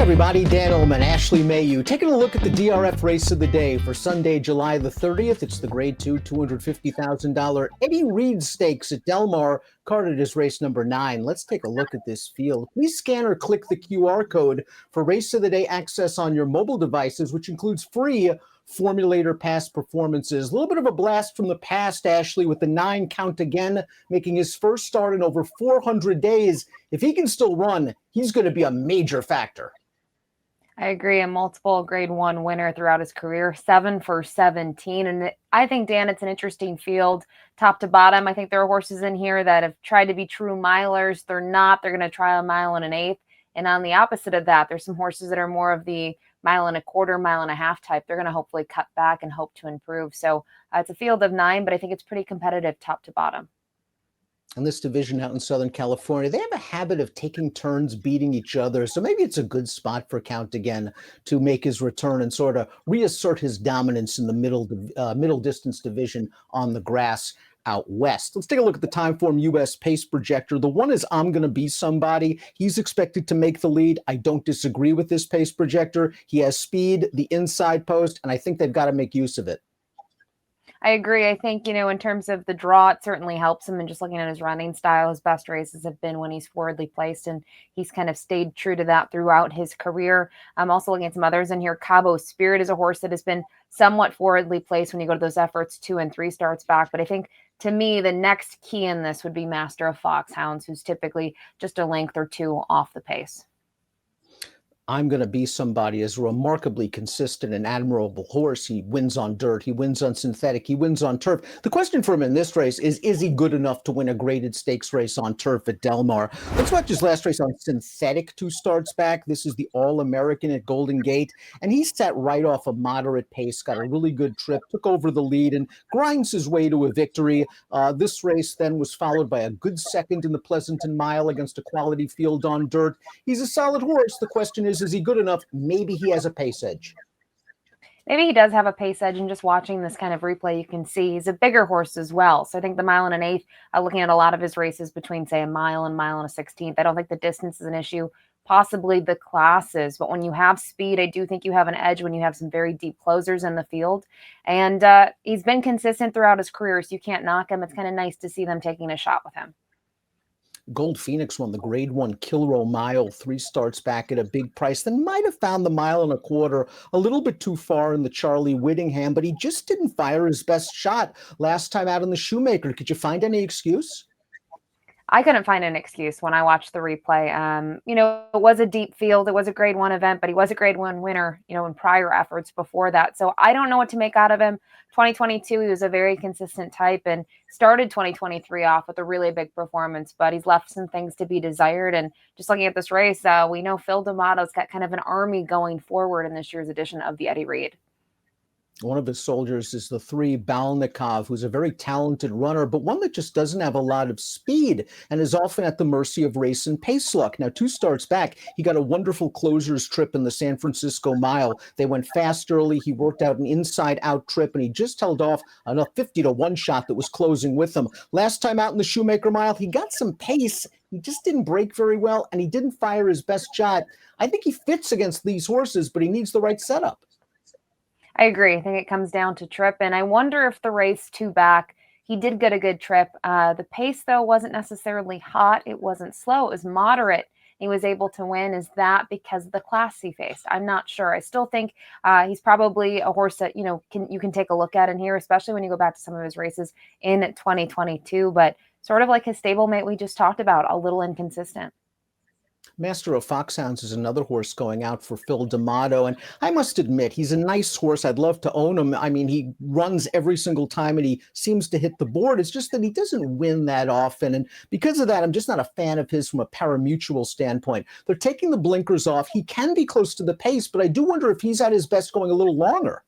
Everybody, Dan Illman, Ashley Mailloux, taking a look at the DRF race of the day for Sunday, July the 30th. It's the Grade 2 $250,000 Eddie Reed Stakes at Del Mar, carded as race number 9. Let's take a look at this field. Please scan or click the QR code for race of the day access on your mobile devices, which includes free formulator past performances. A little bit of a blast from the past, Ashley, with the 9 count again, making his first start in over 400 days. If he can still run, he's going to be a major factor. I agree. A multiple Grade 1 winner throughout his career, 7 for 17. And I think, Dan, it's an interesting field, top to bottom. I think there are horses in here that have tried to be true milers. They're not. They're going to try a mile and an eighth. And on the opposite of that, there's some horses that are more of the mile and a quarter, mile and a half type. They're going to hopefully cut back and hope to improve. So it's a field of 9, but I think it's pretty competitive top to bottom. And this division out in Southern California, they have a habit of taking turns beating each other. So maybe it's a good spot for Count again to make his return and sort of reassert his dominance in the middle distance division on the grass out west. Let's take a look at the Timeform US pace projector. The one is I'm going to be somebody. He's expected to make the lead. I don't disagree with this pace projector. He has speed, the inside post, and I think they've got to make use of it. I agree. I think, in terms of the draw, it certainly helps him. And just looking at his running style, his best races have been when he's forwardly placed, and he's kind of stayed true to that throughout his career. I'm also looking at some others in here. Cabo Spirit is a horse that has been somewhat forwardly placed when you go to those efforts 2 and 3 starts back. But I think, to me, the next key in this would be Master of Foxhounds, who's typically just a length or 2 off the pace. I'm going to be somebody is a remarkably consistent and admirable horse. He wins on dirt. He wins on synthetic. He wins on turf. The question for him in this race is he good enough to win a graded stakes race on turf at Del Mar? Let's watch his last race on synthetic 2 starts back. This is the All-American at Golden Gate, and he set right off a moderate pace, got a really good trip, took over the lead, and grinds his way to a victory. This race then was followed by a good second in the Pleasanton Mile against a quality field on dirt. He's a solid horse. The question is he good enough? Maybe he has a pace edge. Maybe he does have a pace edge, and just watching this kind of replay, you can see he's a bigger horse as well. So I think the mile and an eighth, looking at a lot of his races between, say, a mile and a 16th, I don't think the distance is an issue, possibly the classes. But when you have speed, I do think you have an edge when you have some very deep closers in the field. And he's been consistent throughout his career, so you can't knock him. It's kind of nice to see them taking a shot with him. Gold Phoenix won the Grade 1 Kilroe Mile 3 starts back at a big price. Then might have found the mile and a quarter a little bit too far in the Charlie Whittingham, but he just didn't fire his best shot last time out in the Shoemaker. Could you find any excuse? I couldn't find an excuse when I watched the replay. It was a deep field. It was a Grade 1 event, but he was a Grade 1 winner, in prior efforts before that. So I don't know what to make out of him. 2022, he was a very consistent type and started 2023 off with a really big performance, but he's left some things to be desired. And just looking at this race, we know Phil D'Amato's got kind of an army going forward in this year's edition of the Eddie Reed. One of his soldiers is the 3 Balnikov, who's a very talented runner, but one that just doesn't have a lot of speed and is often at the mercy of race and pace luck. Now, 2 starts back, he got a wonderful closer's trip in the San Francisco Mile. They went fast early. He worked out an inside-out trip, and he just held off on a 50-1 shot that was closing with him. Last time out in the Shoemaker Mile, he got some pace. He just didn't break very well, and he didn't fire his best shot. I think he fits against these horses, but he needs the right setup. I agree. I think it comes down to trip. And I wonder if the race 2 back, he did get a good trip. The pace, though, wasn't necessarily hot. It wasn't slow. It was moderate. He was able to win. Is that because of the class he faced? I'm not sure. I still think he's probably a horse that, you can take a look at in here, especially when you go back to some of his races in 2022. But sort of like his stablemate we just talked about, a little inconsistent. Master of Foxhounds is another horse going out for Phil D'Amato, and I must admit, he's a nice horse. I'd love to own him. I mean, he runs every single time, and he seems to hit the board. It's just that he doesn't win that often, and because of that, I'm just not a fan of his from a parimutuel standpoint. They're taking the blinkers off. He can be close to the pace, but I do wonder if he's at his best going a little longer.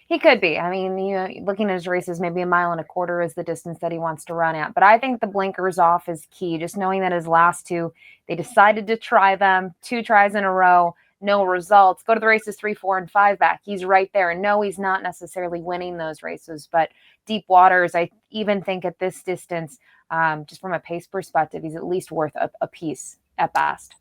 He could be. I mean, looking at his races, maybe a mile and a quarter is the distance that he wants to run at. But I think the blinkers off is key. Just knowing that his last 2, they decided to try them, 2 tries in a row, no results. Go to the races 3, 4, and 5 back. He's right there. And no, he's not necessarily winning those races, but deep waters, I even think at this distance, just from a pace perspective, he's at least worth a piece at best.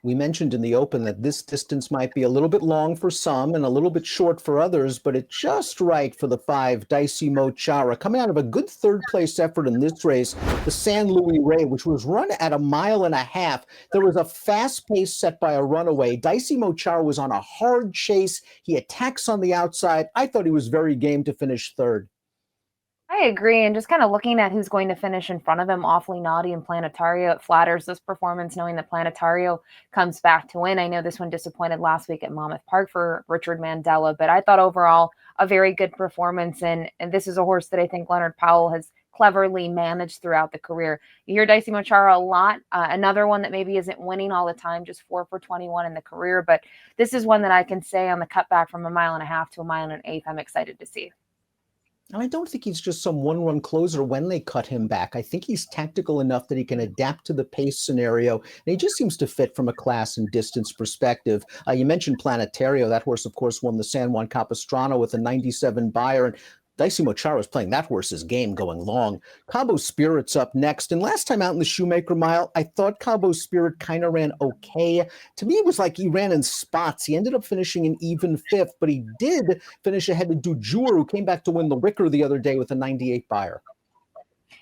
We mentioned in the open that this distance might be a little bit long for some and a little bit short for others, but it's just right for the 5, Dicey Mo Chara. Coming out of a good third-place effort in this race, the San Luis Rey, which was run at 1.5 miles. There was a fast pace set by a runaway. Dicey Mo Chara was on a hard chase. He attacks on the outside. I thought he was very game to finish third. I agree. And just kind of looking at who's going to finish in front of him, Awfully Naughty and Planetario, it flatters this performance knowing that Planetario comes back to win. I know this one disappointed last week at Monmouth Park for Richard Mandela, but I thought overall a very good performance. And this is a horse that I think Leonard Powell has cleverly managed throughout the career. You hear Dicey Mo Chara a lot. Another one that maybe isn't winning all the time, just 4 for 21 in the career. But this is one that I can say on the cutback from 1.5 miles to 1.125 miles, I'm excited to see. And I don't think he's just some one-run closer when they cut him back. I think he's tactical enough that he can adapt to the pace scenario, and he just seems to fit from a class and distance perspective. You mentioned Planetario. That horse, of course, won the San Juan Capistrano with a 97 Beyer, and Dicey Mo Chara was playing that horse's game going long. Cabo Spirit's up next, and last time out in the Shoemaker Mile, I thought Cabo Spirit kind of ran okay. To me, it was like he ran in spots. He ended up finishing in even fifth, but he did finish ahead of Dujour, who came back to win the Wicker the other day with a 98 Beyer.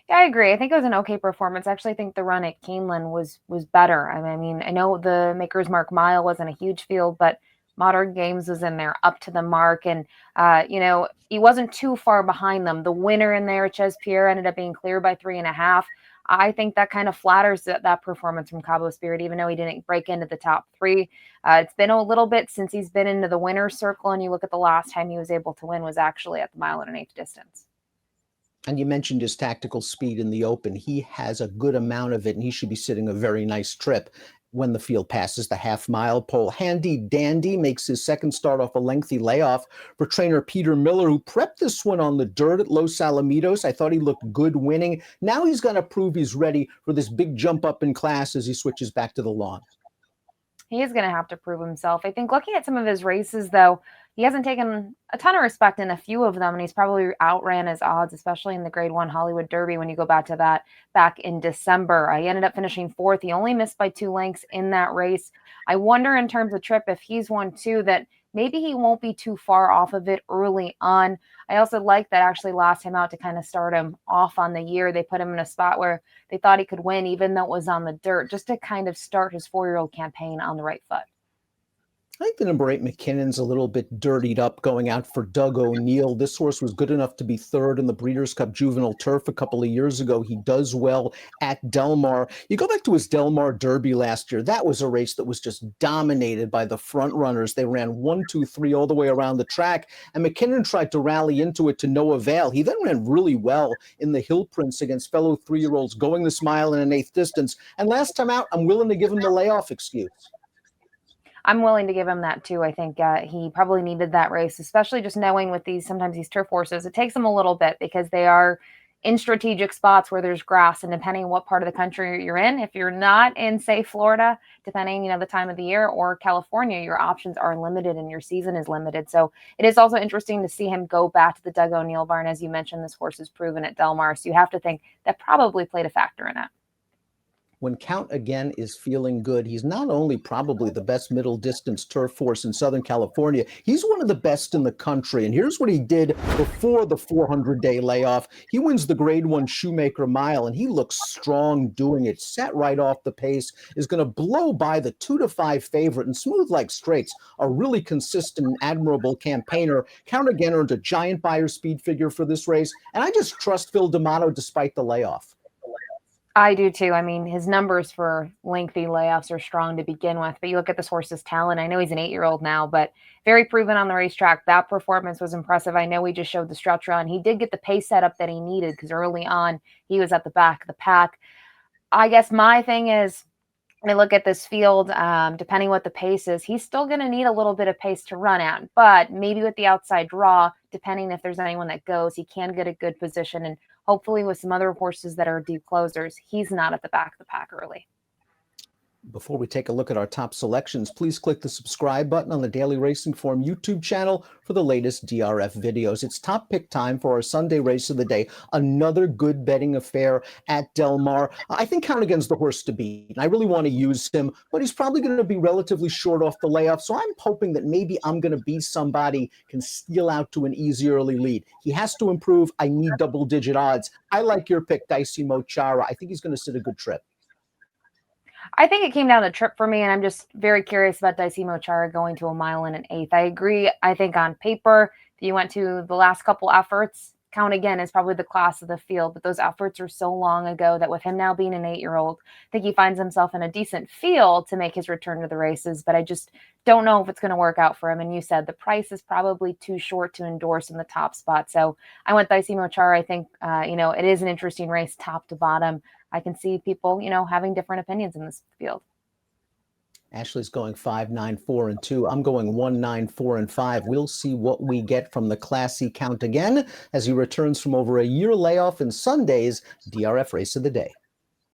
Yeah, I agree. I think it was an okay performance. Actually, I think the run at Keeneland was better. I mean, I know the Maker's Mark Mile wasn't a huge field, but Modern Games was in there up to the mark, and he wasn't too far behind them. The winner in there, Ches Pierre, ended up being clear by 3.5. I think that kind of flatters that performance from Cabo Spirit, even though he didn't break into the top 3. It's been a little bit since he's been into the winner's circle, and you look at the last time he was able to win was actually at the 1.125 miles distance. And you mentioned his tactical speed in the open. He has a good amount of it, and he should be sitting a very nice trip when the field passes the half-mile pole. Handy Dandy makes his second start off a lengthy layoff for trainer Peter Miller, who prepped this one on the dirt at Los Alamitos. I thought he looked good winning. Now he's going to prove he's ready for this big jump up in class as he switches back to the lawn. He is going to have to prove himself. I think looking at some of his races, though, he hasn't taken a ton of respect in a few of them, and he's probably outran his odds, especially in the Grade 1 Hollywood Derby when you go back to that back in December. He ended up finishing 4th. He only missed by 2 lengths in that race. I wonder in terms of trip if he's one, too, that maybe he won't be too far off of it early on. I also like that actually last time out to kind of start him off on the year. They put him in a spot where they thought he could win, even though it was on the dirt, just to kind of start his 4-year-old campaign on the right foot. I think the number 8 McKinnon's a little bit dirtied up going out for Doug O'Neill. This horse was good enough to be third in the Breeders' Cup Juvenile Turf a couple of years ago. He does well at Del Mar. You go back to his Del Mar Derby last year. That was a race that was just dominated by the front runners. They ran 1, 2, 3 all the way around the track, and McKinnon tried to rally into it to no avail. He then ran really well in the Hill Prince against fellow 3-year-olds, going this mile in an 1/8 distance. And last time out, I'm willing to give him the layoff excuse. I'm willing to give him that too. I think he probably needed that race, especially just knowing with sometimes these turf horses, it takes them a little bit because they are in strategic spots where there's grass, and depending on what part of the country you're in, if you're not in, say, Florida, depending, the time of the year, or California, your options are limited and your season is limited. So it is also interesting to see him go back to the Doug O'Neill barn. As you mentioned, this horse is proven at Del Mar, so you have to think that probably played a factor in it. When Count again is feeling good, he's not only probably the best middle distance turf horse in Southern California, he's one of the best in the country. And here's what he did before the 400-day layoff. He wins the Grade 1 Shoemaker Mile, and he looks strong doing it. Set right off the pace, is going to blow by the 2-5 favorite, and Smooth Like Straits, a really consistent and admirable campaigner. Count again earned a giant Beyer speed figure for this race, and I just trust Phil D'Amato despite the layoff. I do too. I mean, his numbers for lengthy layoffs are strong to begin with, but you look at this horse's talent. I know he's an 8-year-old now, but very proven on the racetrack. That performance was impressive. I know we just showed the stretch run. He did get the pace setup that he needed because early on he was at the back of the pack. I guess my thing is, I look at this field, depending what the pace is, he's still going to need a little bit of pace to run at, but maybe with the outside draw, depending if there's anyone that goes, he can get a good position. And hopefully with some other horses that are deep closers, he's not at the back of the pack early. Before we take a look at our top selections, please click the subscribe button on the Daily Racing Form YouTube channel for the latest DRF videos. It's top pick time for our Sunday race of the day. Another good betting affair at Del Mar. I think Count Again's the horse to beat. I really want to use him, but he's probably going to be relatively short off the layoff. So I'm hoping that maybe I'm going to be somebody can steal out to an easy early lead. He has to improve. I need double-digit odds. I like your pick, Dicey Mochara. I think he's going to sit a good trip. I think it came down to trip for me, and I'm just very curious about Dicey Mochara going to a mile and an eighth. I agree. I think on paper, if you went to the last couple efforts, Count Again is probably the class of the field, but those efforts are so long ago that with him now being an 8-year-old, I think he finds himself in a decent field to make his return to the races, but I just don't know if it's going to work out for him. And you said the price is probably too short to endorse in the top spot. So I went Dicey Mochara. I think, it is an interesting race top to bottom. I can see people, having different opinions in this field. Ashley's going 5, 9, 4, and 2. I'm going 1, 9, 4, and 5. We'll see what we get from the classy Count Again as he returns from over a year layoff in Sunday's DRF Race of the Day.